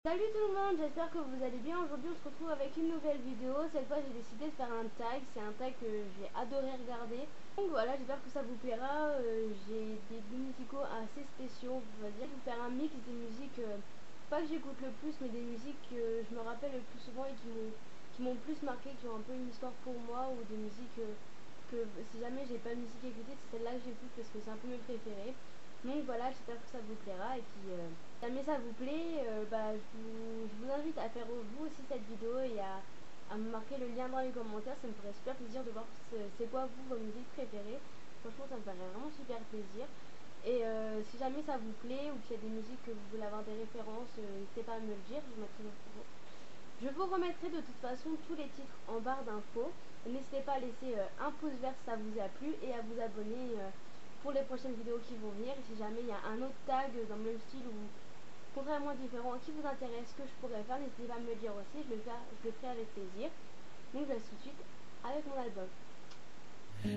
Salut tout le monde, j'espère que vous allez bien. Aujourd'hui on se retrouve avec une nouvelle vidéo. Cette fois j'ai décidé de faire un tag. C'est un tag que j'ai adoré regarder. Donc voilà, j'espère que ça vous plaira. J'ai des goûts musicaux assez spéciaux. On va dire vous faire un mix des musiques, pas que j'écoute le plus, mais des musiques que je me rappelle le plus souvent et qui m'ont plus marqué, qui ont un peu une histoire pour moi, ou des musiques que si jamais j'ai pas de musique à écouter, c'est celle-là que j'écoute parce que c'est un peu mes préférés. Donc voilà, j'espère que ça vous plaira. Et puis si jamais ça vous plaît, je vous invite à faire vous aussi cette vidéo et à me marquer le lien dans les commentaires. Ça me ferait super plaisir de voir c'est quoi vous, vos musiques préférées. Franchement ça me ferait vraiment super plaisir. Et si jamais ça vous plaît ou qu'il y a des musiques que vous voulez avoir des références, n'hésitez pas à me le dire. Je vous remettrai de toute façon tous les titres en barre d'infos. N'hésitez pas à laisser un pouce vert si ça vous a plu et à vous abonner pour les prochaines vidéos qui vont venir. Et si jamais il y a un autre tag dans le même style ou contrairement différent qui vous intéresse, que je pourrais faire, n'hésitez pas à me le dire aussi. Je le ferai avec plaisir. Donc je laisse tout de suite avec mon album.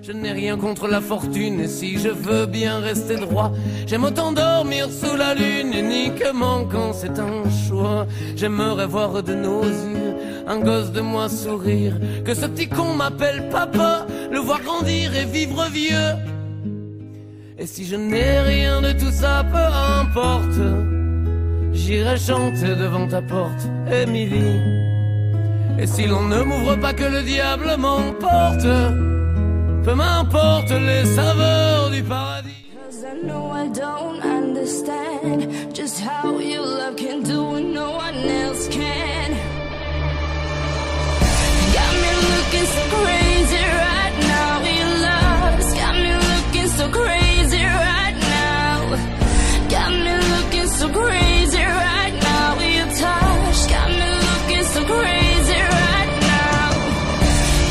Je n'ai rien contre la fortune et si je veux bien rester droit, j'aime autant dormir sous la lune uniquement quand c'est un choix. J'aimerais voir de nos yeux un gosse de moi sourire, que ce petit con m'appelle papa, le voir grandir et vivre vieux. Et si je n'ai rien de tout ça, peu importe, j'irai chanter devant ta porte, Émilie. Et si l'on ne m'ouvre pas, que le diable m'emporte, peu m'importe les saveurs du paradis. 'Cause I know I don't understand just how your love can do what no one else can. Got me looking so crazy right now. Your love's got me looking so crazy right now. Got me looking so crazy right now. Your touch got me looking so crazy right now.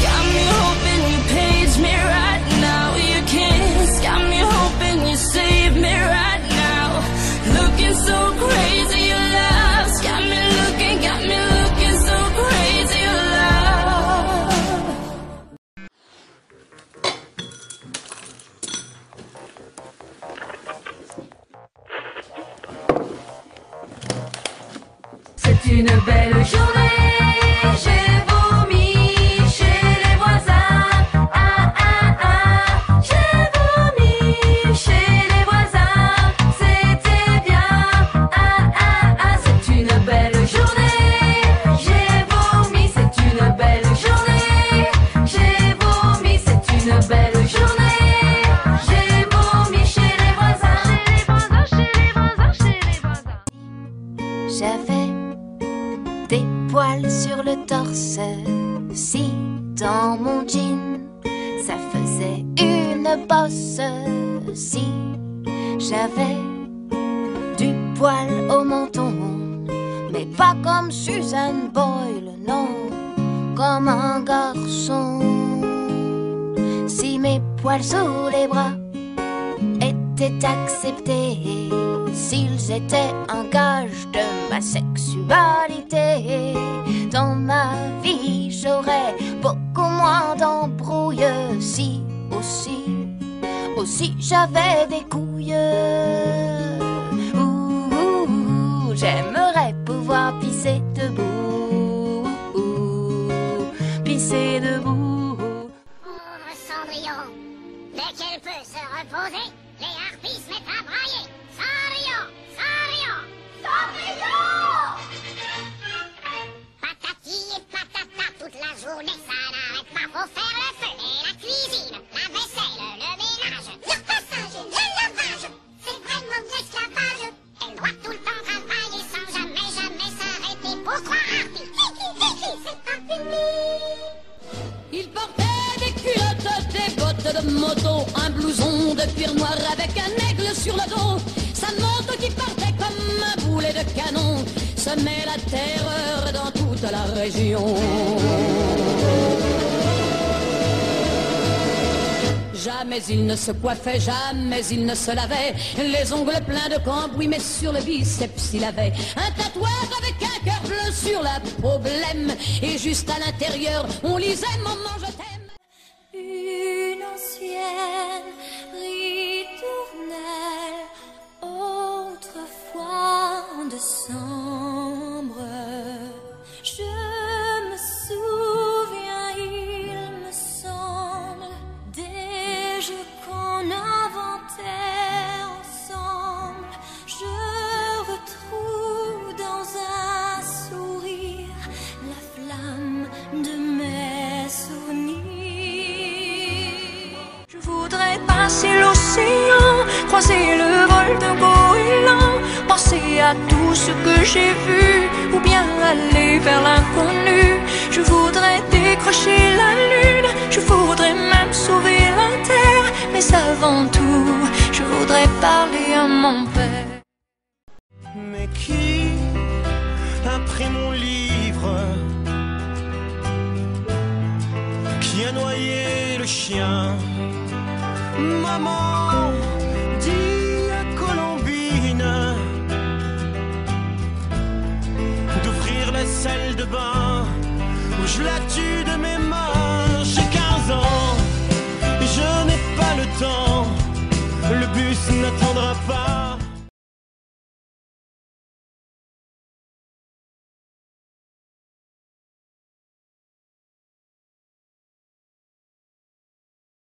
Got me hoping you page me right now. Your kiss got me hoping you save me right now. Looking so crazy, your love's got me looking so crazy, your love. C'est une belle journée, j'ai vomi chez les voisins. Ah ah ah, j'ai vomi chez les voisins. C'était bien. Ah ah ah, c'est une belle journée, j'ai vomi. C'est une belle journée, j'ai vomi. C'est une belle journée, j'ai vomi chez les voisins. Chez les voisins, chez les voisins, chez les voisins. J'avais des poils sur le torse, si dans mon jean ça faisait une bosse, si j'avais du poil au menton, mais pas comme Suzanne Boyle, non, comme un garçon. Si mes poils sous les bras étaient acceptés, s'ils étaient un gage de ma sexualité, dans ma vie j'aurais beaucoup moins d'embrouilles. Si aussi j'avais des couilles. J'aimerais pouvoir pisser debout, pisser debout. Pauvre Cendrillon, dès qu'elle peut se reposer, les harpies se mettent à brailler. Cendrillon, Cendrillon, Cendrillon! Patati et patata, toute la journée, ça n'arrête pas. Faut faire le feu et la cuisine, la vaisselle, le ménage, le passage et le lavage. C'est vraiment de l'esclavage. Elle doit tout le temps travailler sans jamais, jamais s'arrêter. Pourquoi harpie? C'est pas fini. Il portait des culottes, des bottes de moto, un blouson de cuir noir avec un aigle sur le dos. Sa moto qui partait comme un boulet de canon semait la terreur dans toute la région. Jamais il ne se coiffait, jamais il ne se lavait, les ongles pleins de cambouis, mais sur le biceps il avait un tatouage avec un cœur bleu sur la peau blême, et juste à l'intérieur on lisait « Maman je t'aime ». Une ancienne ritournelle, autrefois de sang. traverser l'océan, croiser le vol de goéland, penser à tout ce que j'ai vu, ou bien aller vers l'inconnu. Je voudrais décrocher la lune, je voudrais même sauver la terre, mais avant tout, je voudrais parler à mon père. Mais qui a pris mon livre? Qui a noyé le chien? Maman, dis à Colombine d'ouvrir la salle de bain où je la tue de mes